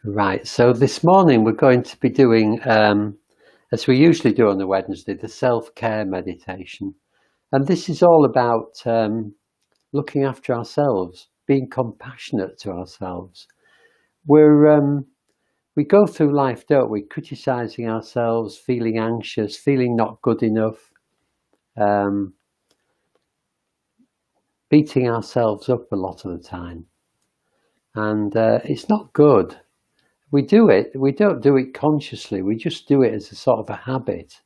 Right, so this morning we're going to be doing, as we usually do on the Wednesday, the self-care meditation. And this is all about looking after ourselves, being compassionate to ourselves. We go through life, don't we, criticising ourselves, feeling anxious, feeling not good enough, beating ourselves up a lot of the time. And it's not good. We don't do it consciously, we just do it as a sort of a habit.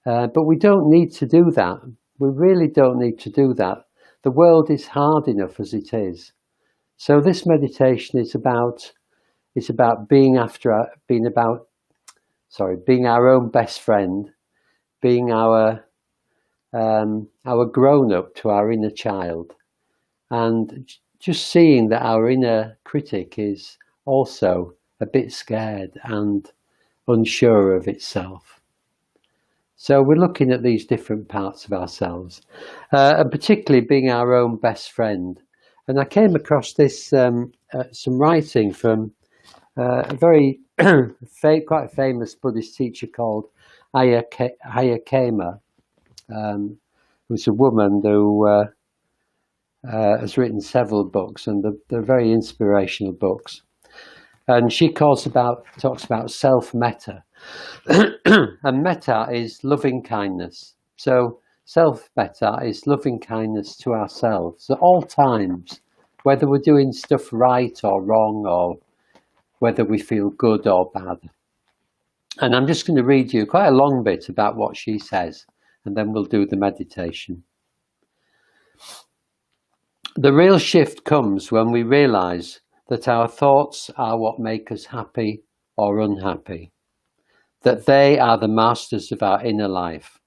But we don't need to do that. We really don't need to do that. The world is hard enough as it is. So this meditation is about being our own best friend, being our grown-up to our inner child, and just seeing that our inner critic is also a bit scared and unsure of itself. So we're looking at these different parts of ourselves, and particularly being our own best friend. And I came across this some writing from a very quite famous Buddhist teacher called Shakyapada, who's a woman who has written several books, and they're very inspirational books. And she talks about self-metta. And metta is loving kindness. So self-metta is loving kindness to ourselves at all times, whether we're doing stuff right or wrong, or whether we feel good or bad. And I'm just going to read you quite a long bit about what she says, and then we'll do the meditation. The real shift comes when we realize that our thoughts are what make us happy or unhappy, that they are the masters of our inner life.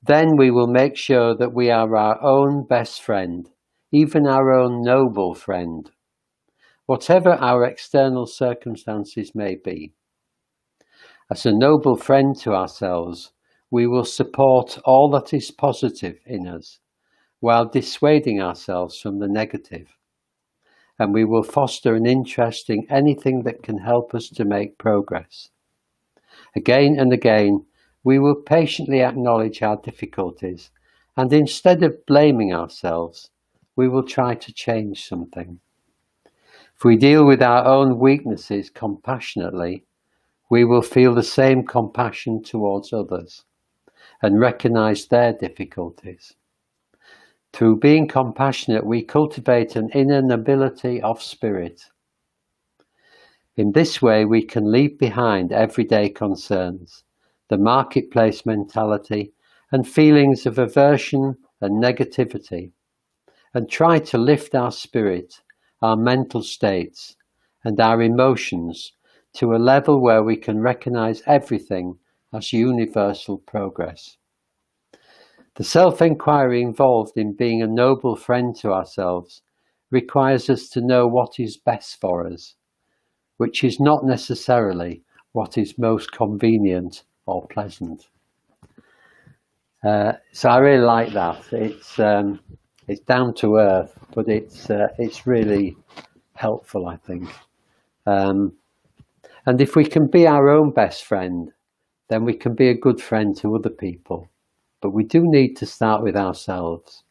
Then we will make sure that we are our own best friend, even our own noble friend, whatever our external circumstances may be. As a noble friend to ourselves, we will support all that is positive in us, while dissuading ourselves from the negative. And we will foster an interest in anything that can help us to make progress. Again and again, we will patiently acknowledge our difficulties, and instead of blaming ourselves, we will try to change something. If we deal with our own weaknesses compassionately, we will feel the same compassion towards others and recognize their difficulties. Through being compassionate, we cultivate an inner nobility of spirit. In this way, we can leave behind everyday concerns, the marketplace mentality, and feelings of aversion and negativity, and try to lift our spirit, our mental states, and our emotions to a level where we can recognize everything as universal progress. The self-inquiry involved in being a noble friend to ourselves requires us to know what is best for us, which is not necessarily what is most convenient or pleasant. So I really like that. It's down to earth, but it's really helpful, I think. And if we can be our own best friend, then we can be a good friend to other people. But we do need to start with ourselves.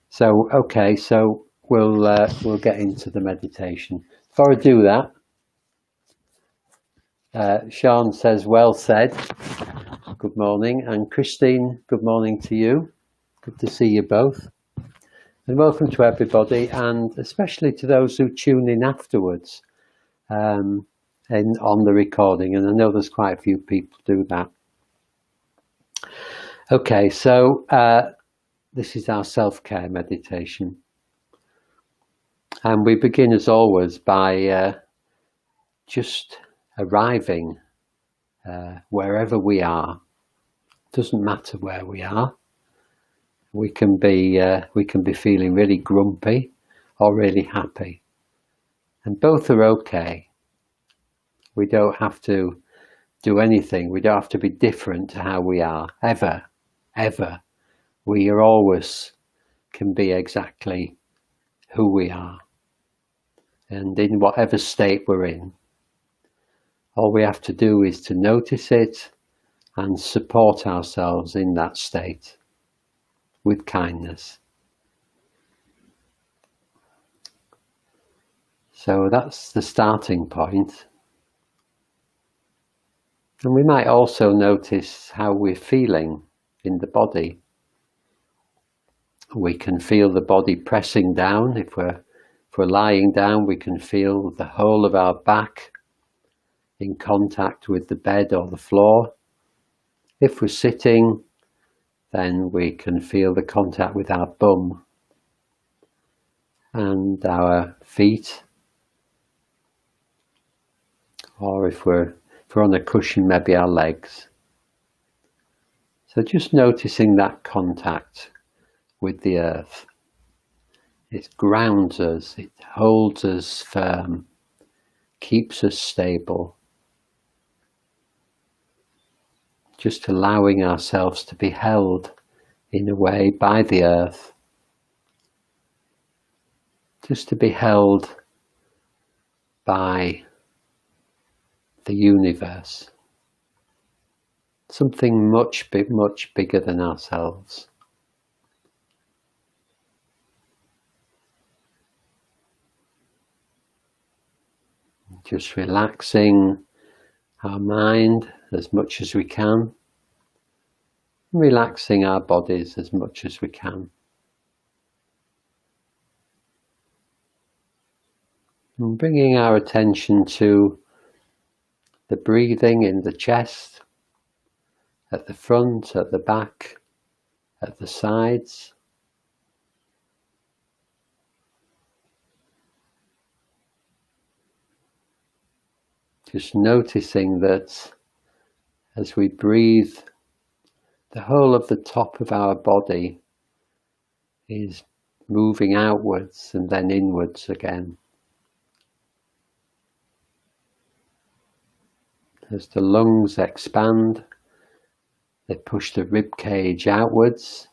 So, okay, so we'll get into the meditation. Before I do that, Sean says, well said. Good morning. And Christine, good morning to you. Good to see you both. And welcome to everybody, and especially to those who tune in afterwards on the recording. And I know there's quite a few people do that. Okay, so this is our self-care meditation. And we begin, as always, by just arriving wherever we are. Doesn't matter where we are. We can be feeling really grumpy or really happy, and both are okay. We don't have to do anything. We don't have to be different to how we are ever. We are always can be exactly who we are. and in whatever state we're in. All we have to do is to notice it and support ourselves in that state with kindness. So that's the starting point. And we might also notice how we're feeling in the body. We can feel the body pressing down. If we're lying down, we can feel the whole of our back in contact with the bed or the floor. If we're sitting, then we can feel the contact with our bum and our feet. Or if we're on a cushion, maybe our legs. So just noticing that contact with the earth. It grounds us, it holds us firm, keeps us stable. Just allowing ourselves to be held in a way by the earth. Just to be held by the universe. Something much bigger than ourselves. Just relaxing our mind as much as we can, relaxing our bodies as much as we can. And bringing our attention to the breathing in the chest, at the front, at the back, at the sides. Just noticing that as we breathe, the whole of the top of our body is moving outwards and then inwards again. As the lungs expand, they push the rib cage outwards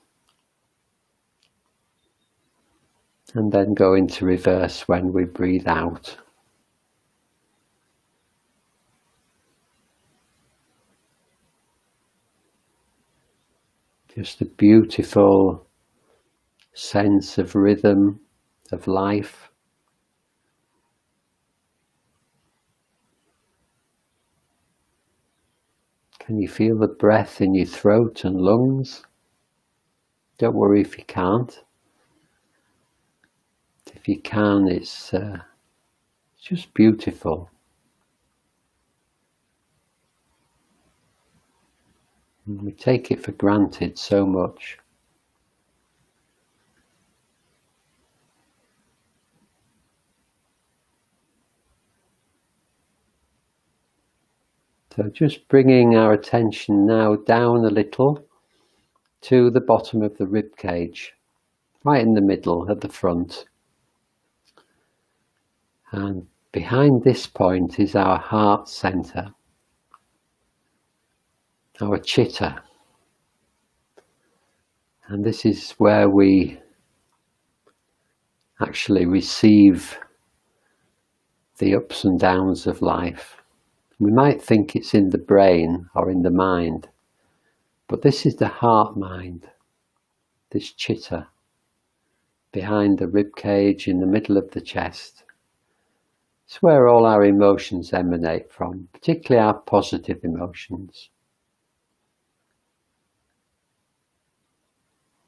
and then go into reverse when we breathe out. Just a beautiful sense of rhythm, of life. Can you feel the breath in your throat and lungs? Don't worry if you can't. If you can, it's just beautiful. And we take it for granted so much. So just bringing our attention now down a little to the bottom of the rib cage, right in the middle at the front. And behind this point is our heart center, our chitta. And this is where we actually receive the ups and downs of life. We might think it's in the brain or in the mind, but this is the heart mind, this chitta, behind the rib cage in the middle of the chest. It's where all our emotions emanate from, particularly our positive emotions.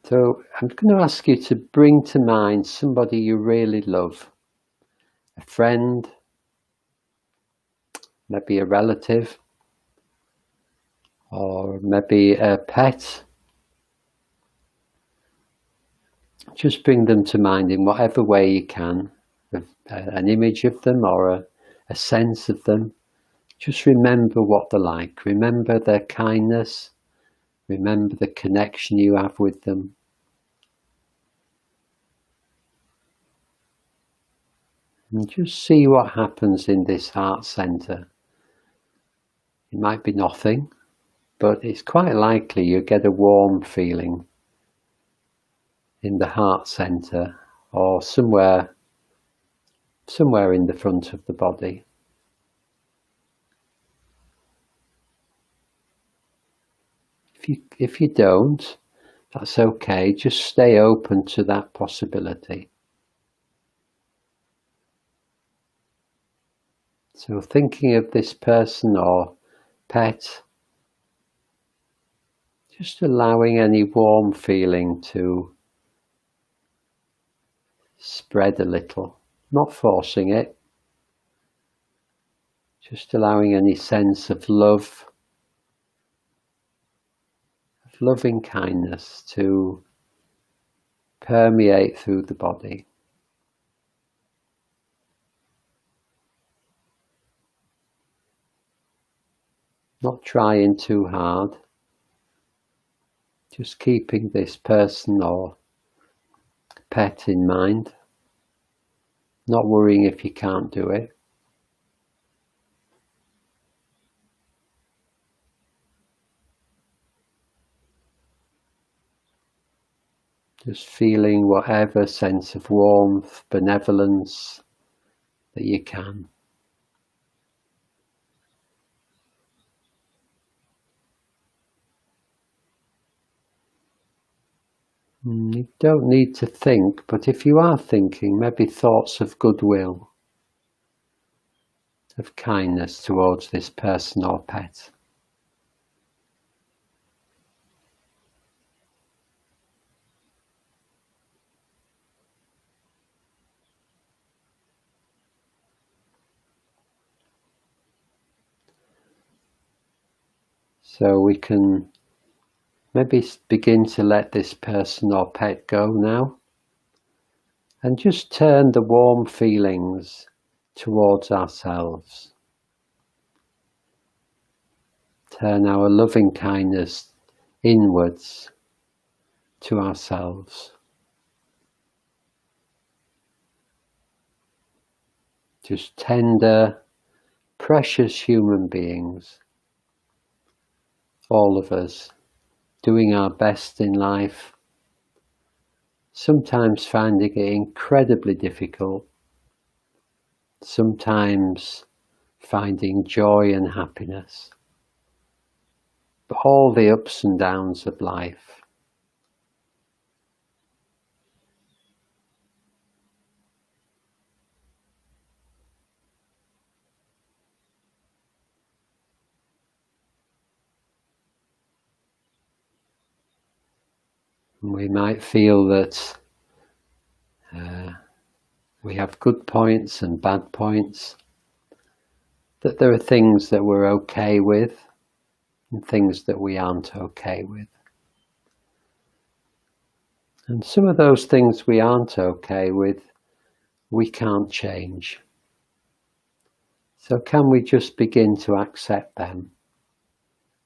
So I'm going to ask you to bring to mind somebody you really love, a friend, maybe a relative, or maybe a pet. Just bring them to mind in whatever way you can, an image of them or a sense of them. Just remember what they're like. Remember their kindness. Remember the connection you have with them. And just see what happens in this heart center. It might be nothing, but it's quite likely you get a warm feeling in the heart center or somewhere somewhere in the front of the body. If you don't, that's okay. Just stay open to that possibility. So thinking of this person or pet, just allowing any warm feeling to spread a little, not forcing it, just allowing any sense of love, of loving kindness to permeate through the body. Not trying too hard, just keeping this person or pet in mind, not worrying if you can't do it. Just feeling whatever sense of warmth, benevolence that you can. You don't need to think, but if you are thinking, maybe thoughts of goodwill, of kindness towards this person or pet. So we can maybe begin to let this person or pet go now, and just turn the warm feelings towards ourselves. Turn our loving kindness inwards to ourselves. Just tender, precious human beings, all of us, doing our best in life, sometimes finding it incredibly difficult, sometimes finding joy and happiness, but all the ups and downs of life. We might feel that we have good points and bad points, that there are things that we're okay with and things that we aren't okay with. And some of those things we aren't okay with, we can't change. So can we just begin to accept them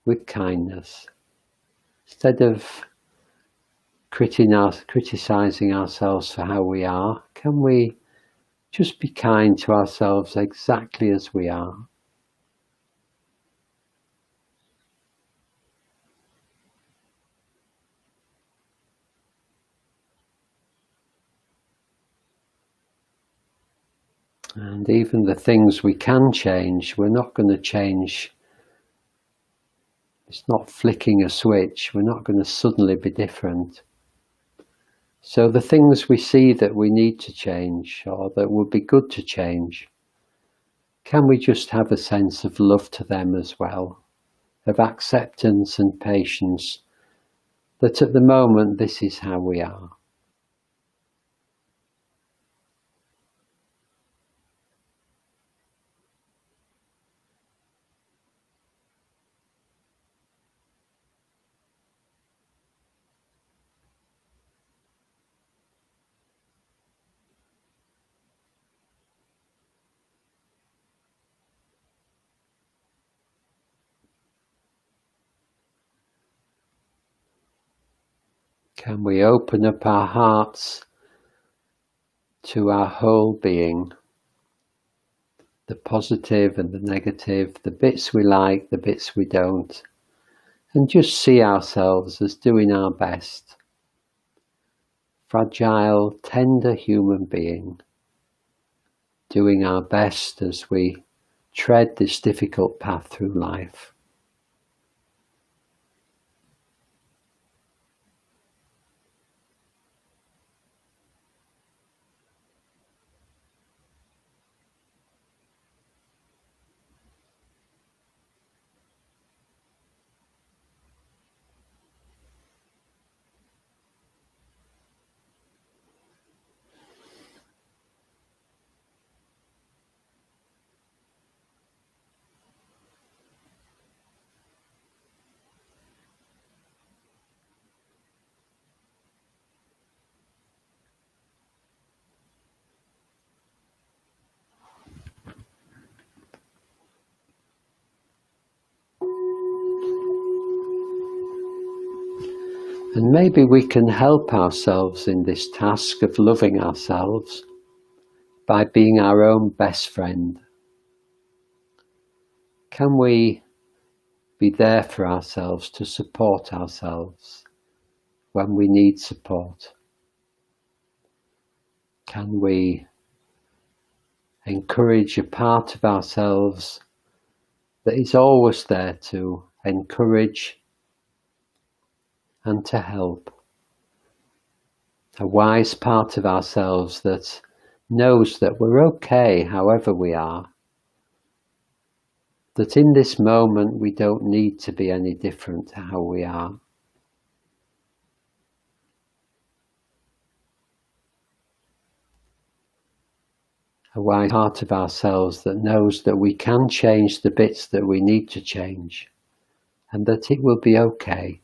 with kindness, instead of criticizing ourselves for how we are? Can we just be kind to ourselves exactly as we are? And even the things we can change, we're not going to change. It's not flicking a switch. We're not going to suddenly be different. So the things we see that we need to change, or that would be good to change, can we just have a sense of love to them as well, of acceptance and patience, that at the moment this is how we are. Can we open up our hearts to our whole being, the positive and the negative, the bits we like, the bits we don't, and just see ourselves as doing our best. Fragile, tender human being, doing our best as we tread this difficult path through life. And maybe we can help ourselves in this task of loving ourselves by being our own best friend. Can we be there for ourselves to support ourselves when we need support? Can we encourage a part of ourselves that is always there to encourage and to help? A wise part of ourselves that knows that we're okay however we are, that in this moment we don't need to be any different to how we are. A wise part of ourselves that knows that we can change the bits that we need to change and that it will be okay.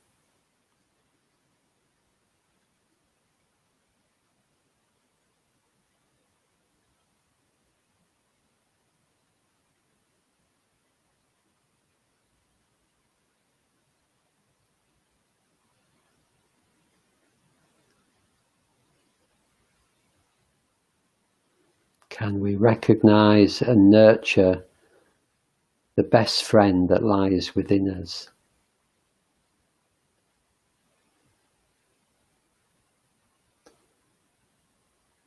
Can we recognize and nurture the best friend that lies within us?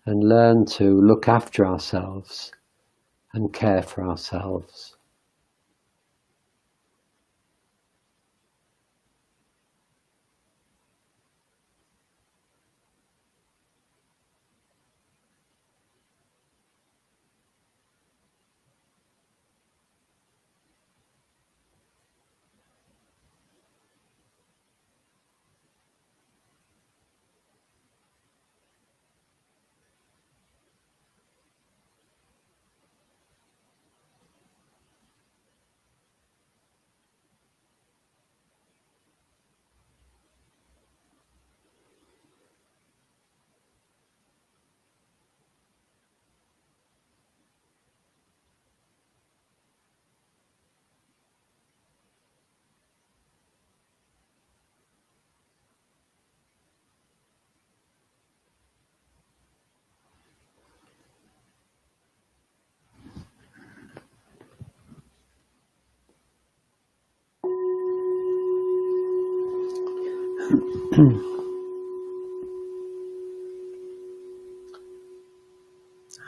And learn to look after ourselves and care for ourselves.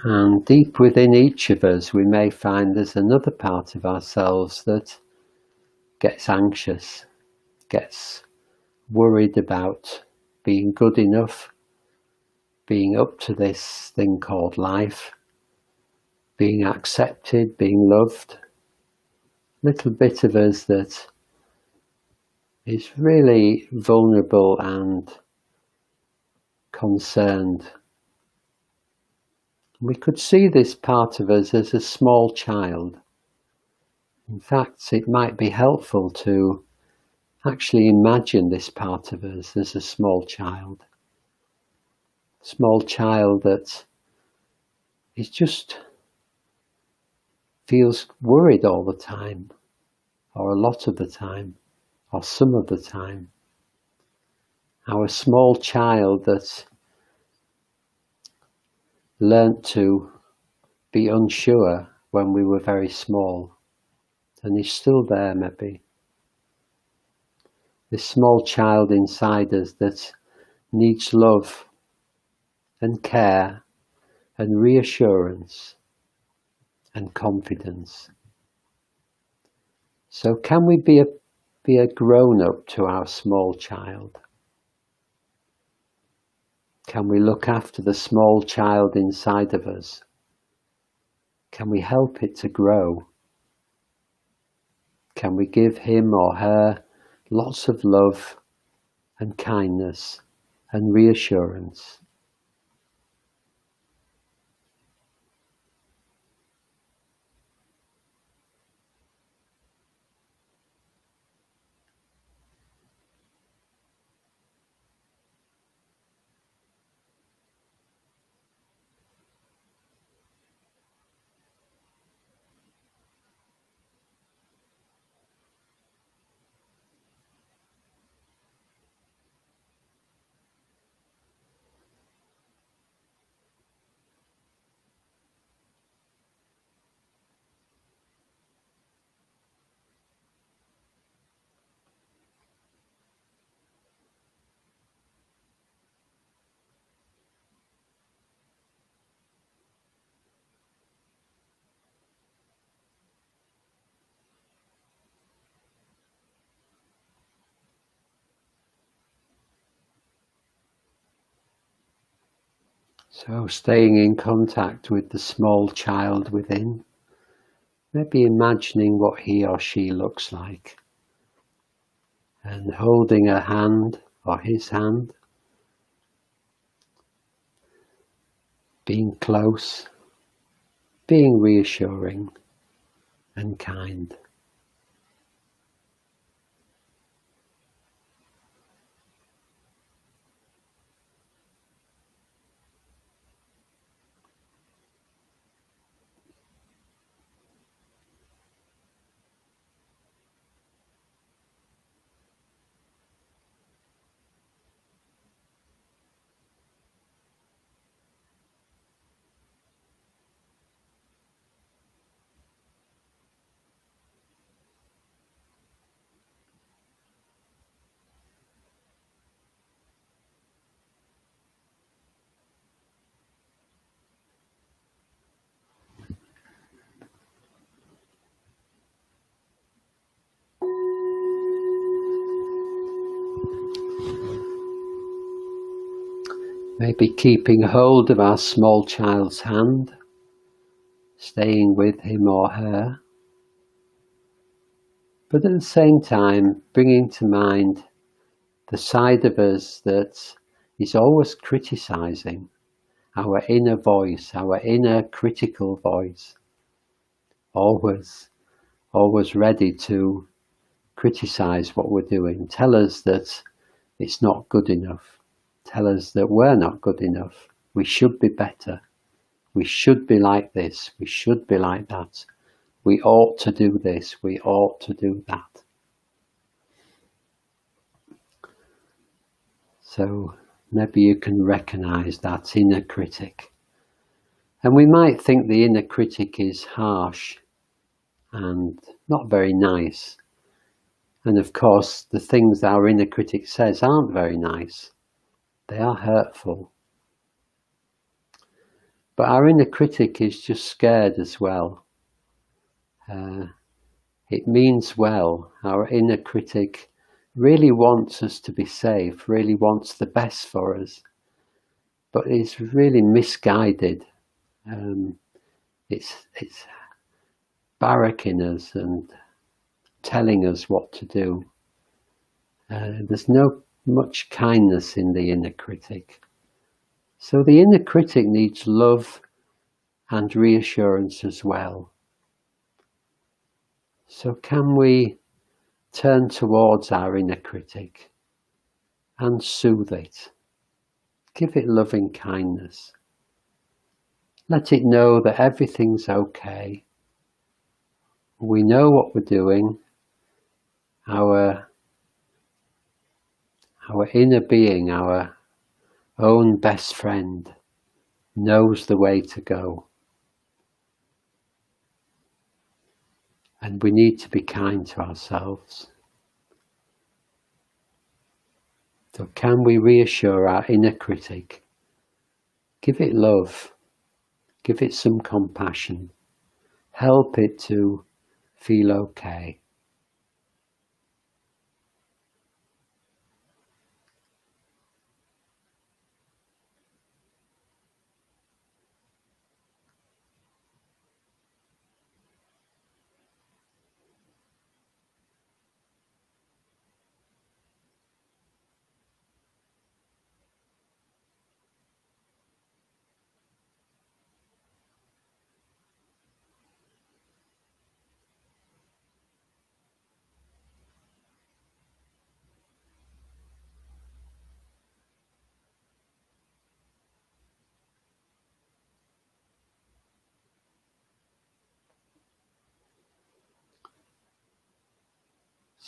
And deep within each of us, we may find there's another part of ourselves that gets anxious, gets worried about being good enough, being up to this thing called life, being accepted, being loved. Little bit of us that is really vulnerable and concerned. We could see this part of us as a small child. In fact, it might be helpful to actually imagine this part of us as a small child. Small child that is just feels worried all the time, or a lot of the time, or some of the time. Our small child that learnt to be unsure when we were very small, and is still there maybe. This small child inside us that needs love and care and reassurance and confidence. So can we be a grown-up to our small child? Can we look after the small child inside of us? Can we help it to grow? Can we give him or her lots of love and kindness and reassurance? So staying in contact with the small child within, maybe imagining what he or she looks like and holding her hand or his hand, being close, being reassuring and kind. Maybe keeping hold of our small child's hand, staying with him or her, but at the same time bringing to mind the side of us that is always criticizing, our inner voice, our inner critical voice, always ready to criticize what we're doing, tell us that it's not good enough, tell us that we're not good enough, we should be better, we should be like this, we should be like that, we ought to do this, we ought to do that. So maybe you can recognize that inner critic. And we might think the inner critic is harsh and not very nice. And of course, the things our inner critic says aren't very nice. They are hurtful. But our inner critic is just scared as well. It means well. Our inner critic really wants us to be safe, really wants the best for us, but is really misguided. It's barracking us and telling us what to do. There's no much kindness in the inner critic. So the inner critic needs love and reassurance as well. So can we turn towards our inner critic and soothe it? Give it loving kindness. Let it know that everything's okay. We know what we're doing. Our inner being, our own best friend, knows the way to go. And we need to be kind to ourselves. So can we reassure our inner critic? Give it love. Give it some compassion. help it to feel okay.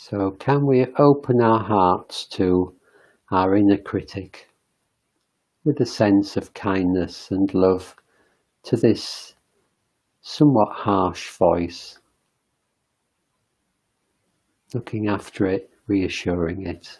So can we open our hearts to our inner critic with a sense of kindness and love to this somewhat harsh voice, looking after it, reassuring it.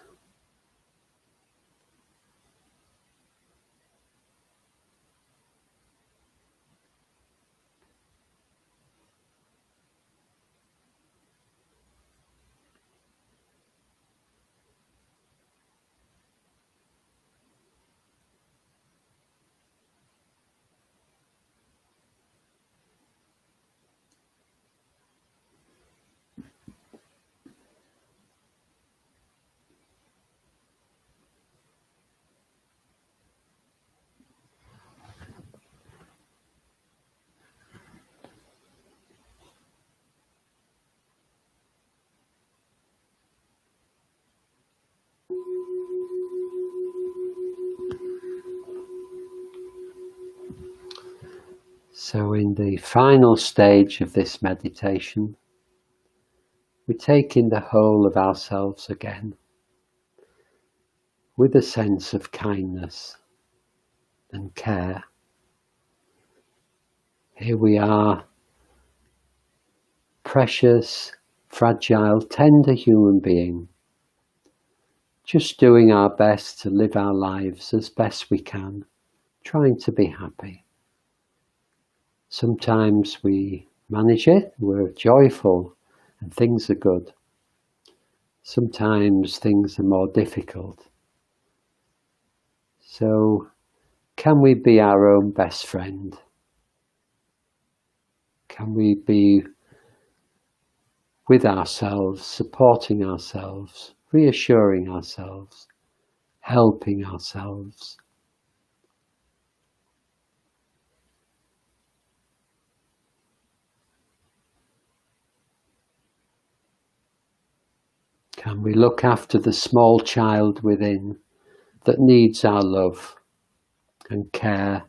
So in the final stage of this meditation, we take in the whole of ourselves again with a sense of kindness and care. Here we are, precious, fragile, tender human being, just doing our best to live our lives as best we can, trying to be happy. Sometimes we manage it, we're joyful and things are good. Sometimes things are more difficult. So can we be our own best friend? Can we be with ourselves, supporting ourselves, reassuring ourselves, helping ourselves? Can we look after the small child within that needs our love and care?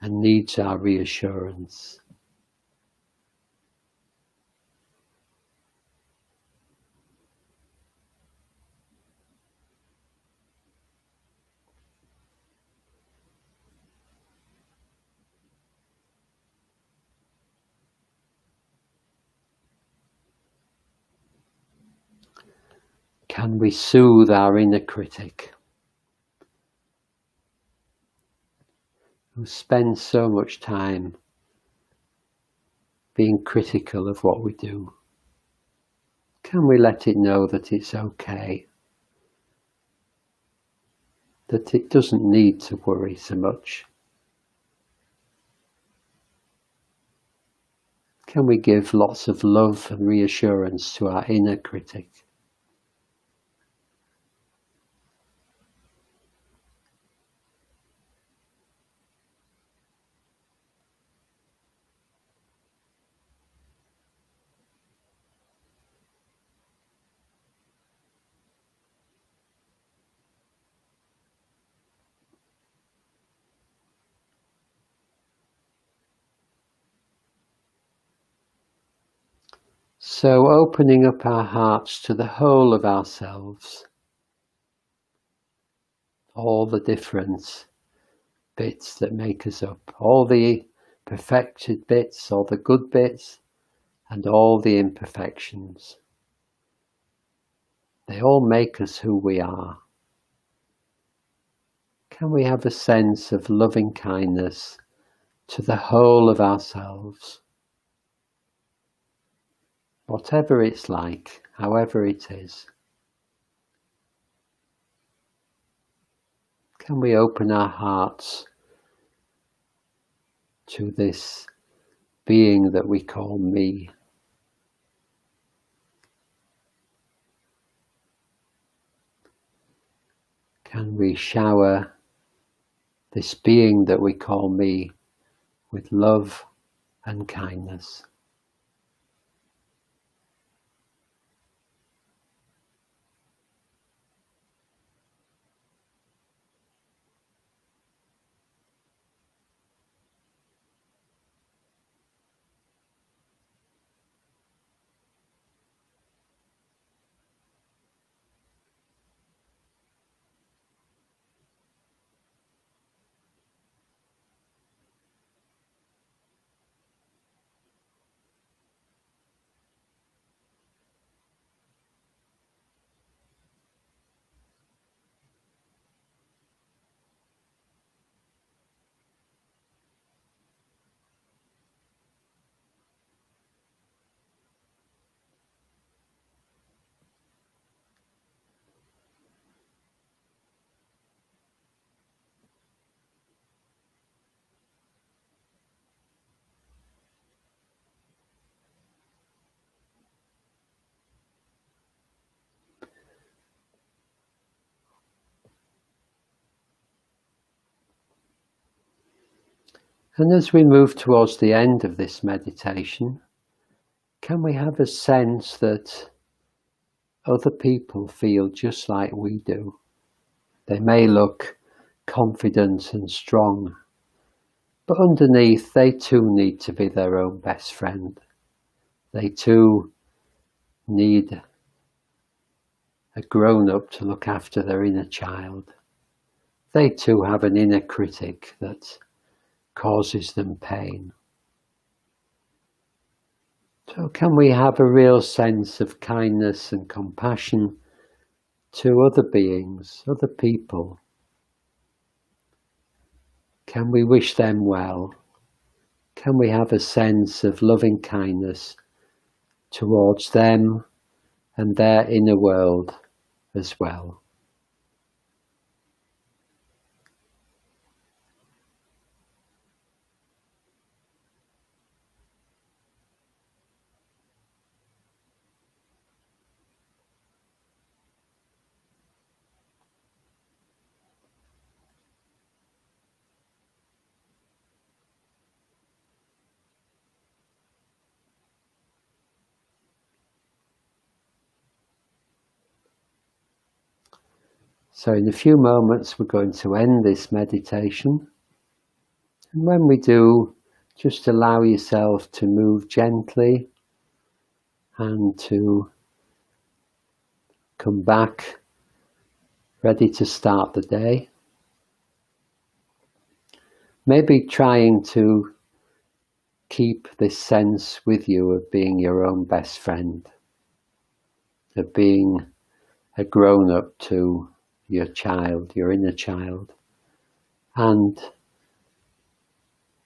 And needs our reassurance. Can we soothe our inner critic who spends so much time being critical of what we do? Can we let it know that it's okay, that it doesn't need to worry so much? Can we give lots of love and reassurance to our inner critic? So opening up our hearts to the whole of ourselves, all the different bits that make us up, all the perfected bits, all the good bits, and all the imperfections. They all make us who we are. can we have a sense of loving kindness to the whole of ourselves? Whatever it's like, however it is. Can we open our hearts to this being that we call me? Can we shower this being that we call me with love and kindness? And as we move towards the end of this meditation, can we have a sense that other people feel just like we do? They may look confident and strong, but underneath they too need to be their own best friend. They too need a grown-up to look after their inner child. They too have an inner critic that causes them pain. So can we have a real sense of kindness and compassion to other beings, other people? Can we wish them well? Can we have a sense of loving kindness towards them and their inner world as well? So in a few moments we're going to end this meditation, and when we do, just allow yourself to move gently and to come back ready to start the day. Maybe trying to keep this sense with you of being your own best friend, of being a grown-up to your child, your inner child, and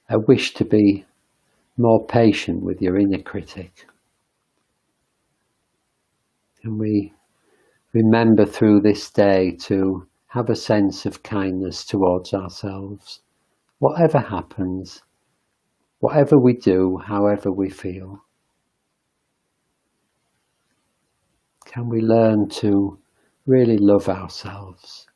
a wish to be more patient with your inner critic. And we remember through this day to have a sense of kindness towards ourselves. Whatever happens, whatever we do, however we feel, can we learn to really love ourselves?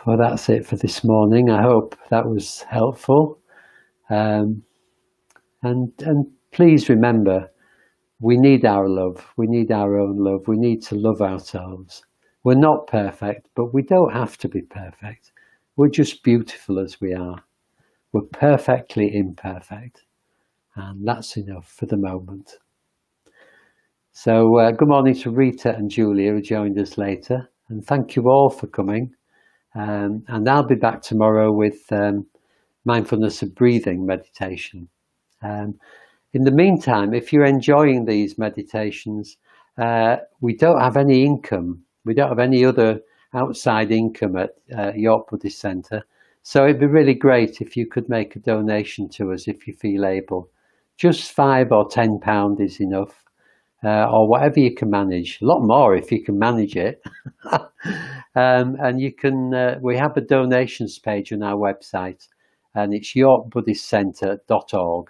Well, that's it for this morning. I hope that was helpful. Um, and please remember, we need our love. We need our own love. We need to love ourselves. We're not perfect, but we don't have to be perfect. We're just beautiful as we are. We're perfectly imperfect. And that's enough for the moment. So good morning to Rita and Julia who joined us later. And thank you all for coming. And I'll be back tomorrow with mindfulness of breathing meditation. In the meantime, if you're enjoying these meditations, we don't have any income. We don't have any other outside income at York Buddhist Centre. So it'd be really great if you could make a donation to us if you feel able. Just £5 or £10 is enough, or whatever you can manage. A lot more if you can manage it. And you can. We have a donations page on our website, and it's yorkbuddhistcentre.org.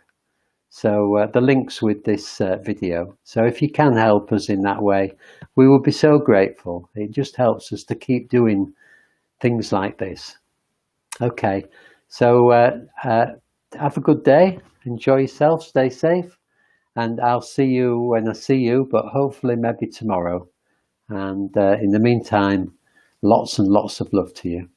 So the link's with this video. So if you can help us in that way, we will be so grateful. It just helps us to keep doing things like this. Okay, so have a good day. Enjoy yourself. Stay safe. And I'll see you when I see you, but hopefully maybe tomorrow. And in the meantime, lots and lots of love to you.